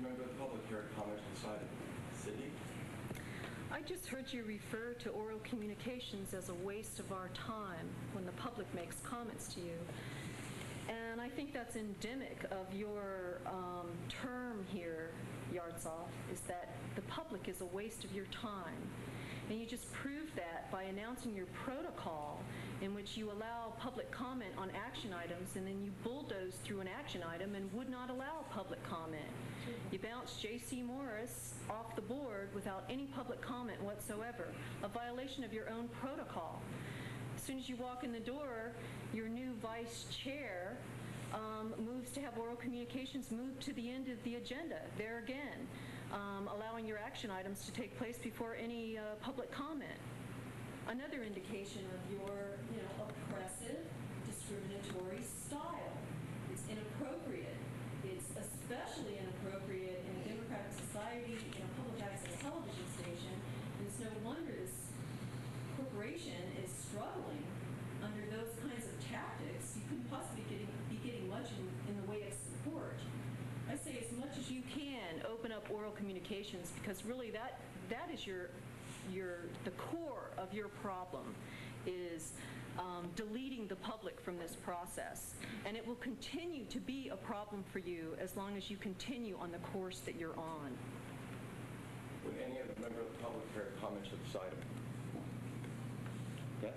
member of the public here to comment on this item? Cindy? I just heard you refer to oral communications as a waste of our time when the public makes comments to you. And I think that's endemic of your term here, Yardsall, is that the public is a waste of your time. And you just proved that by announcing your protocol in which you allow public comment on action items and then you bulldoze through an action item and would not allow public comment. You bounced J.C. Morris off the board without any public comment whatsoever, a violation of your own protocol. As soon as you walk in the door, your new vice chair moves to have oral communications move to the end of the agenda, there again, allowing your action items to take place before any public comment. Another indication of your, oppressive, discriminatory style. It's inappropriate. It's especially inappropriate in a democratic society, in a public access television station. And it's no wonder this corporation is struggling under those kinds of tactics. You couldn't possibly be getting much in the way of support. I say as much as you can open up oral communications, because really that is the core of your problem is deleting the public from this process. And it will continue to be a problem for you as long as you continue on the course that you're on. Would any other member of the public care comment to this item? Yes?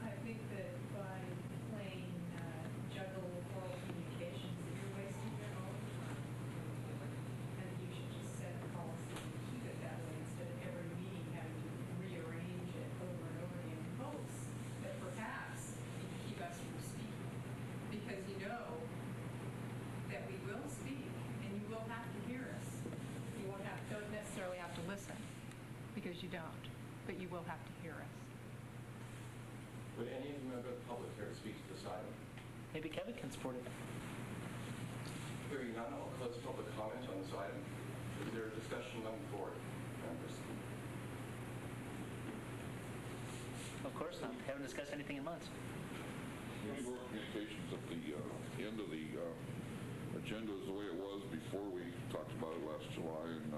I think that by playing juggle oral communications, that you're wasting your own time. And you should just set a policy and keep it that way instead of every meeting having to rearrange it over and over again in hopes that perhaps you can keep us from speaking. Because you know that we will speak and you will have to hear us. You don't necessarily have to listen because you don't, but you will have to hear us. Would any of the members of the public care speak to this item? Maybe Kevin can support it. Hearing none, I'll close public comment on this item. Is there a discussion among the board members? Of course not. Haven't discussed anything in months. Oral communications at the end of the agenda is the way it was before we talked about it last July, and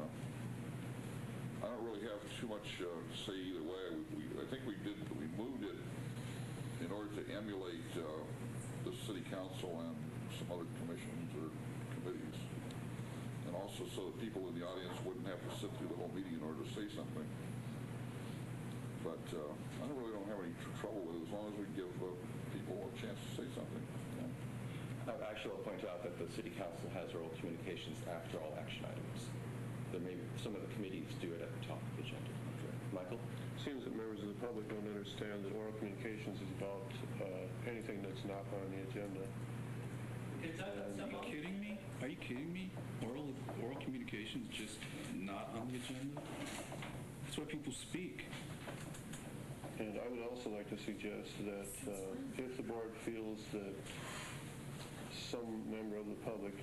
I don't really have too much to say either way. I think we moved it in order to emulate the city council and some other commissions or committees, and also so that people in the audience wouldn't have to sit through the whole meeting in order to say something. But I really don't have any trouble with it as long as we give people a chance to say something. Actually, I'll point out that the city council has oral communications after all action items. There may be, some of the committees do it at the top of the agenda. Okay. Michael? Seems that members of the public don't understand that oral communications is about anything that's not on the agenda. Are you kidding me? Are you kidding me? Oral communications just not on the agenda? That's why people speak. And I would also like to suggest that if the board feels that some member of the public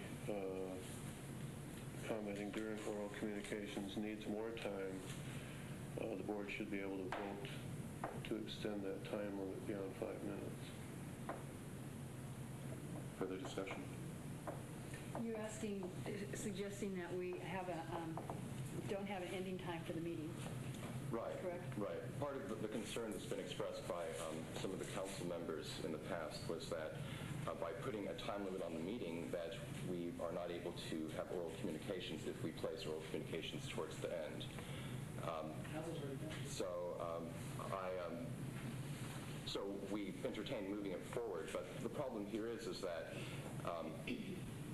commenting during oral communications needs more time, the board should be able to vote to extend that time limit beyond 5 minutes. Further discussion? You're suggesting that we have don't have an ending time for the meeting. Right. Correct? Right. Part of the concern that's been expressed by some of the council members in the past was that by putting a time limit on the meeting that we are not able to have oral communications if we place oral communications towards the end. So we entertain moving it forward, but the problem here is that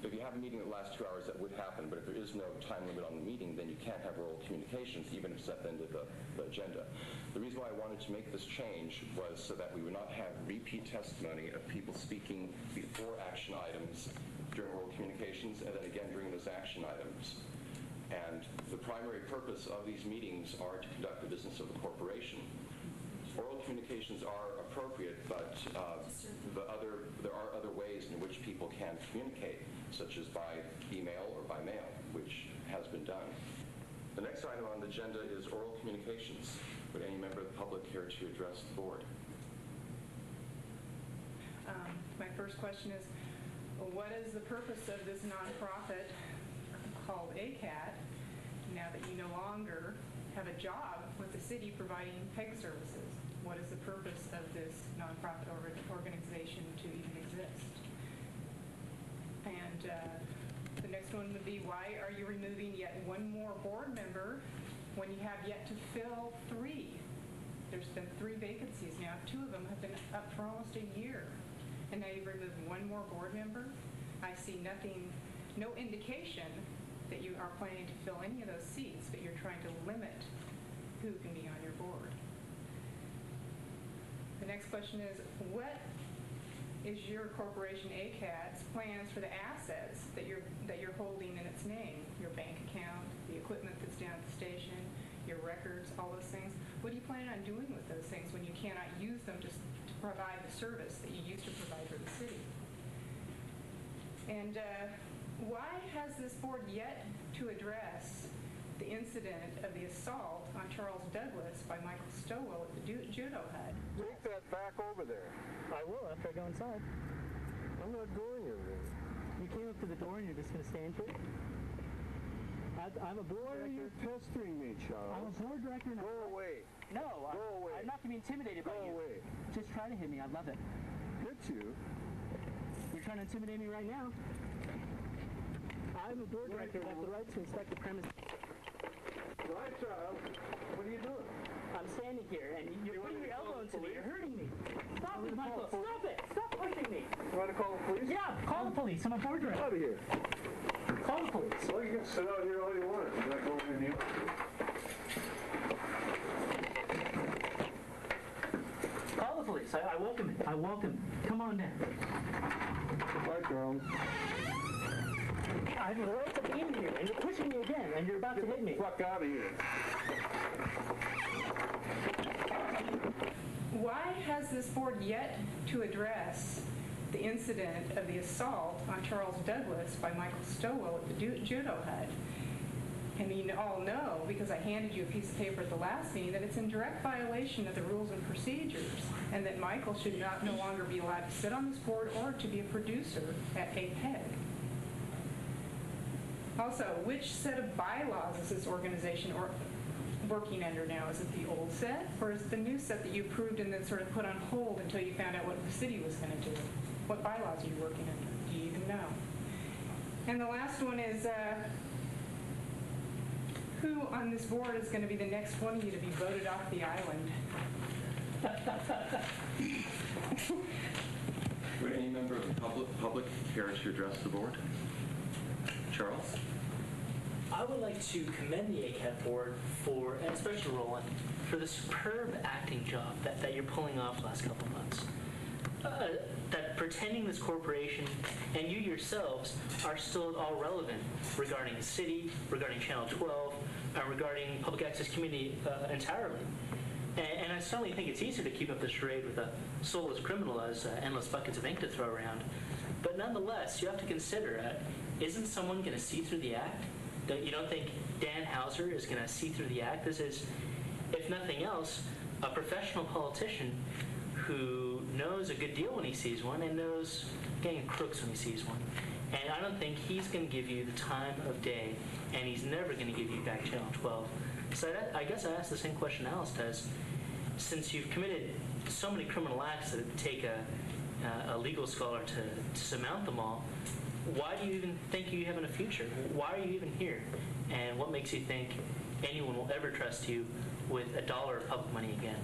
if you have a meeting that lasts 2 hours, that would happen, but if there is no time limit on the meeting, then you can't have oral communications, even if it's at the end of the agenda. The reason why I wanted to make this change was so that we would not have repeat testimony of people speaking before action items during oral communications, and then again during those action items. And the primary purpose of these meetings are to conduct the business of the corporation. Oral communications are appropriate, but there are other ways in which people can communicate, such as by email or by mail, which has been done. The next item on the agenda is oral communications. Would any member of the public care to address the board? My first question is, what is the purpose of this nonprofit called ACAT, now that you no longer have a job with the city providing PEG services? What is the purpose of this nonprofit organization to even exist? And the next one would be, why are you removing yet one more board member when you have yet to fill 3? There's been 3 vacancies now. 2 of them have been up for almost a year. And now you've removed one more board member. I see no indication that you are planning to fill any of those seats, but you're trying to limit who can be on your board. The next question is, what is your corporation ACAT's plans for the assets that you're holding in its name? Your bank account, the equipment that's down at the station, your records, all those things. What do you plan on doing with those things when you cannot use them to provide the service that you used to provide for the city? And why has this board yet to address the incident of the assault on Charles Douglas by Michael Stowell at the judo hut? Take that back over there. I will after I go inside. I'm not going in there. You came up to the door and you're just going to stand here? I'm a board Why are director. you pestering me, Charles? I'm a board director. Go away. No, Go away. I'm not going to be intimidated by Go you. away. Just try to hit me. I love it. Hit you? You're trying to intimidate me right now. I'm a board director and I have the right to inspect the premises. Right, Charles. What are you doing? I'm standing here and you're You putting want me your to call elbow the into me. police? You're hurting me. Stop You it, want me to Michael. call the Stop it. Stop pushing me. You want to call the police? Yeah, call the police. I'm a board Get director. out of here. Call the police. Well, you can sit out here all you want. I'm not going in you. Call the police. I welcome it. I welcome it. Come on down. Bye, Charles. I have the right to be in here, and you're pushing me again, and you're about to hit me. Fuck out of here. Why has this board yet to address the incident of the assault on Charles Douglas by Michael Stowell at the judo hut? And you all know, because I handed you a piece of paper at the last meeting, that it's in direct violation of the rules and procedures, and that Michael should no longer be allowed to sit on this board or to be a producer at APEG. Also, which set of bylaws is this organization working under now? Is it the old set, or is it the new set that you approved and then sort of put on hold until you found out what the city was going to do? What bylaws are you working under? Do you even know? And the last one is, who on this board is going to be the next one of you to be voted off the island? Would any member of the public care to address the board? Charles? I would like to commend the ACAT board for, and especially Roland, for the superb acting job that you're pulling off the last couple of months. That pretending this corporation and you yourselves are still all relevant regarding the city, regarding Channel 12, and regarding public access community entirely. And I certainly think it's easier to keep up the charade with a soulless criminal as endless buckets of ink to throw around. But nonetheless, you have to consider, isn't someone going to see through the act? You don't think Dan Hauser is going to see through the act? This is, if nothing else, a professional politician who knows a good deal when he sees one and knows getting crooks when he sees one. And I don't think he's going to give you the time of day, and he's never going to give you back Channel 12. So I guess I asked the same question Alice does. Since you've committed so many criminal acts that take a legal scholar to surmount them all, why do you even think you have a future? Why are you even here? And what makes you think anyone will ever trust you with $1 of public money again?